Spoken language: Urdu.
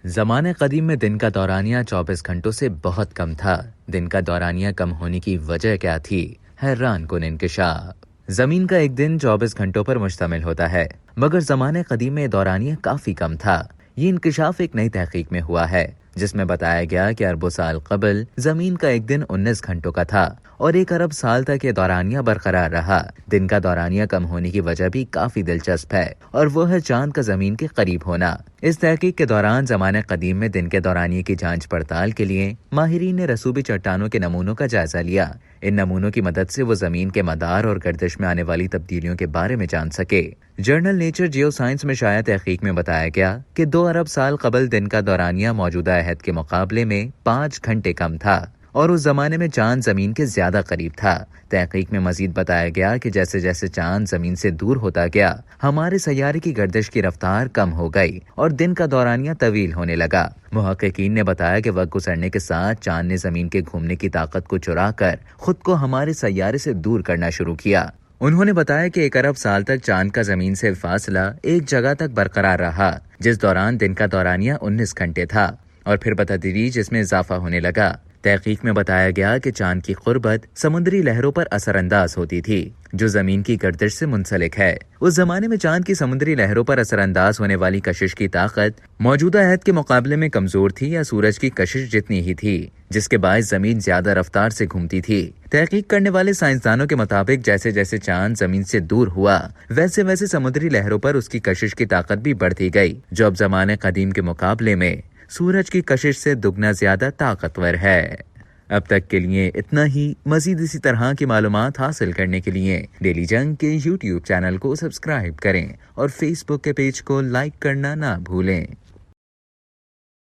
زمانے قدیم میں دن کا دورانیہ 24 گھنٹوں سے بہت کم تھا۔ دن کا دورانیہ کم ہونے کی وجہ کیا تھی؟ حیران کن انکشاف۔ زمین کا ایک دن 24 گھنٹوں پر مشتمل ہوتا ہے، مگر زمانے قدیم میں دورانیہ کافی کم تھا۔ یہ انکشاف ایک نئی تحقیق میں ہوا ہے، جس میں بتایا گیا کہ اربوں سال قبل زمین کا ایک دن 19 گھنٹوں کا تھا اور 1 ارب سال تک یہ دورانیہ برقرار رہا۔ دن کا دورانیہ کم ہونے کی وجہ بھی کافی دلچسپ ہے اور وہ ہے چاند کا زمین کے قریب ہونا۔ اس تحقیق کے دوران زمانے قدیم میں دن کے دورانیے کی جانچ پڑتال کے لیے ماہرین نے رسوبی چٹانوں کے نمونوں کا جائزہ لیا۔ ان نمونوں کی مدد سے وہ زمین کے مدار اور گردش میں آنے والی تبدیلیوں کے بارے میں جان سکے۔ جرنل نیچر جیو سائنس میں شائع تحقیق میں بتایا گیا کہ 2 ارب سال قبل دن کا دورانیہ موجودہ عہد کے مقابلے میں 5 گھنٹے کم تھا اور اس زمانے میں چاند زمین کے زیادہ قریب تھا۔ تحقیق میں مزید بتایا گیا کہ جیسے جیسے چاند زمین سے دور ہوتا گیا، ہمارے سیارے کی گردش کی رفتار کم ہو گئی اور دن کا دورانیہ طویل ہونے لگا۔ محققین نے بتایا کہ وقت گزرنے کے ساتھ چاند نے زمین کے گھومنے کی طاقت کو چرا کر خود کو ہمارے سیارے سے دور کرنا شروع کیا۔ انہوں نے بتایا کہ 1 ارب سال تک چاند کا زمین سے فاصلہ ایک جگہ تک برقرار رہا، جس دوران دن کا دورانیہ 19 گھنٹے تھا اور پھر بتدریج اس میں اضافہ ہونے لگا۔ تحقیق میں بتایا گیا کہ چاند کی قربت سمندری لہروں پر اثر انداز ہوتی تھی، جو زمین کی گردش سے منسلک ہے۔ اس زمانے میں چاند کی سمندری لہروں پر اثر انداز ہونے والی کشش کی طاقت موجودہ عہد کے مقابلے میں کمزور تھی یا سورج کی کشش جتنی ہی تھی، جس کے باعث زمین زیادہ رفتار سے گھومتی تھی۔ تحقیق کرنے والے سائنسدانوں کے مطابق جیسے جیسے چاند زمین سے دور ہوا، ویسے ویسے سمندری لہروں پر اس کی کشش کی طاقت بھی بڑھتی گئی، جو اب زمانے قدیم کے مقابلے میں سورج کی کشش سے دگنا زیادہ طاقتور ہے۔ اب تک کے لیے اتنا ہی۔ مزید اسی طرح کی معلومات حاصل کرنے کے لیے ڈیلی جنگ کے YouTube چینل کو سبسکرائب کریں اور فیس بک کے پیج کو لائک کرنا نہ بھولیں۔